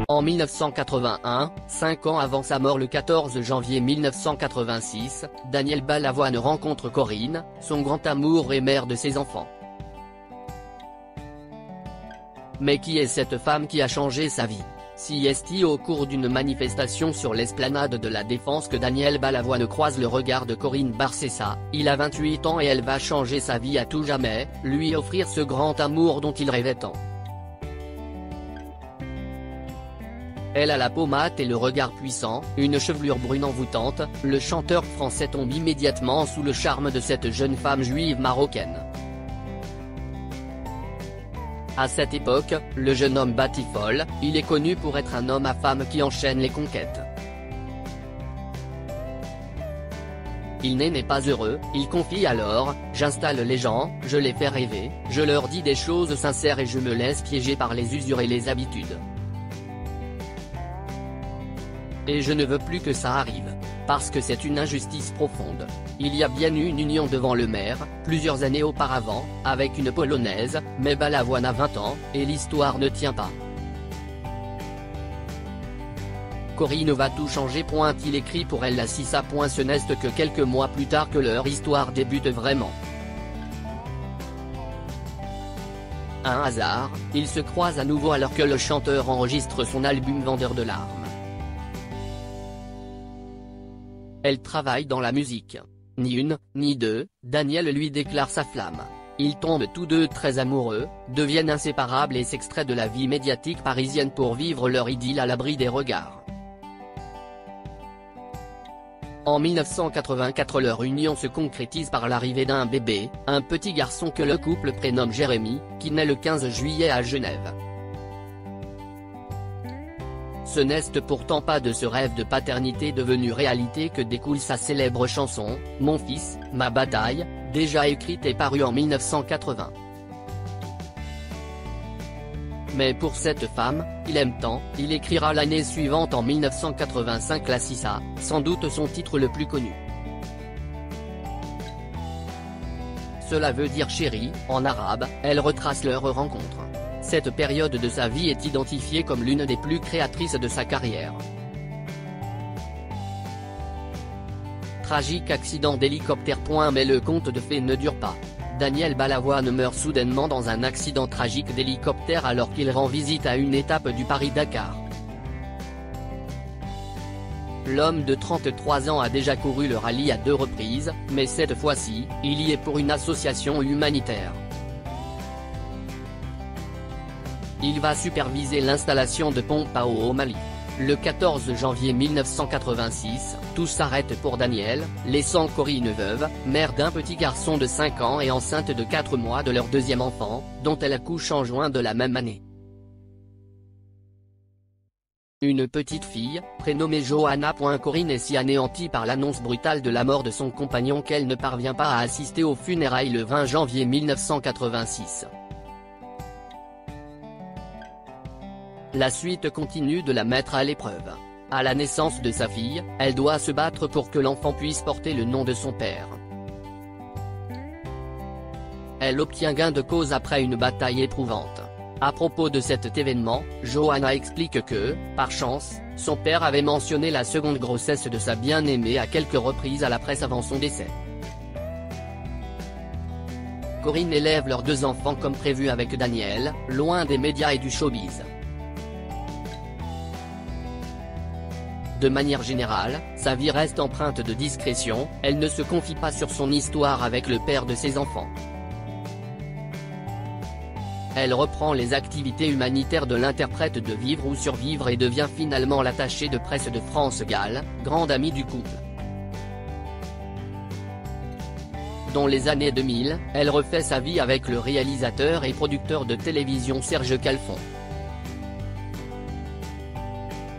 En 1981, 5 ans avant sa mort le 14 janvier 1986, Daniel Balavoine rencontre Corinne, son grand amour et mère de ses enfants. Mais qui est cette femme qui a changé sa vie? Si est au cours d'une manifestation sur l'esplanade de la Défense que Daniel Balavoine croise le regard de Corinne Barcessa, il a 28 ans et elle va changer sa vie à tout jamais, lui offrir ce grand amour dont il rêvait tant. Elle a la peau mate et le regard puissant, une chevelure brune envoûtante, le chanteur français tombe immédiatement sous le charme de cette jeune femme juive marocaine. À cette époque, le jeune homme batifole, il est connu pour être un homme à femme qui enchaîne les conquêtes. Il n'est pas heureux, il confie alors, j'installe les gens, je les fais rêver, je leur dis des choses sincères et je me laisse piéger par les usures et les habitudes. Et je ne veux plus que ça arrive. Parce que c'est une injustice profonde. Il y a bien eu une union devant le maire, plusieurs années auparavant, avec une Polonaise, mais Balavoine a 20 ans, et l'histoire ne tient pas. Corinne va tout changer. Il écrit pour elle à Sissa. Ce n'est que quelques mois plus tard que leur histoire débute vraiment. Un hasard, ils se croisent à nouveau alors que le chanteur enregistre son album Vendeur de larmes. Elle travaille dans la musique. Ni une, ni deux, Daniel lui déclare sa flamme. Ils tombent tous deux très amoureux, deviennent inséparables et s'extraient de la vie médiatique parisienne pour vivre leur idylle à l'abri des regards. En 1984 leur union se concrétise par l'arrivée d'un bébé, un petit garçon que le couple prénomme Jérémy, qui naît le 15 juillet à Genève. Ce n'est pourtant pas de ce rêve de paternité devenu réalité que découle sa célèbre chanson, Mon fils, ma bataille, déjà écrite et parue en 1980. Mais pour cette femme, il aime tant, il écrira l'année suivante en 1985 la Sissa, sans doute son titre le plus connu. Cela veut dire chérie, en arabe, elle retrace leur rencontre. Cette période de sa vie est identifiée comme l'une des plus créatrices de sa carrière. Tragique accident d'hélicoptère. Mais le conte de fées ne dure pas. Daniel Balavoine meurt soudainement dans un accident tragique d'hélicoptère alors qu'il rend visite à une étape du Paris-Dakar. L'homme de 33 ans a déjà couru le rallye à 2 reprises, mais cette fois-ci, il y est pour une association humanitaire. Il va superviser l'installation de pompes à eau au Mali. Le 14 janvier 1986, tout s'arrête pour Daniel, laissant Corinne veuve, mère d'un petit garçon de 5 ans et enceinte de 4 mois de leur deuxième enfant, dont elle accouche en juin de la même année. Une petite fille, prénommée Johanna. Corinne est si anéantie par l'annonce brutale de la mort de son compagnon qu'elle ne parvient pas à assister aux funérailles le 20 janvier 1986. La suite continue de la mettre à l'épreuve. À la naissance de sa fille, elle doit se battre pour que l'enfant puisse porter le nom de son père. Elle obtient gain de cause après une bataille éprouvante. À propos de cet événement, Johanna explique que, par chance, son père avait mentionné la seconde grossesse de sa bien-aimée à quelques reprises à la presse avant son décès. Corinne élève leurs 2 enfants comme prévu avec Daniel, loin des médias et du showbiz. De manière générale, sa vie reste empreinte de discrétion, elle ne se confie pas sur son histoire avec le père de ses enfants. Elle reprend les activités humanitaires de l'interprète de Vivre ou Survivre et devient finalement l'attachée de presse de France Gall, grande amie du couple. Dans les années 2000, elle refait sa vie avec le réalisateur et producteur de télévision Serge Calfon.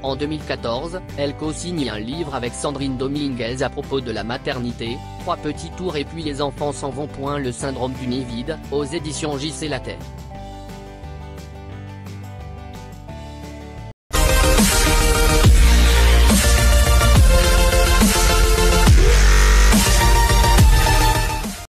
En 2014, elle co-signe un livre avec Sandrine Dominguez à propos de la maternité, 3 petits tours et puis les enfants s'en vont. Le syndrome du nid vide, aux éditions J.C. Lattès.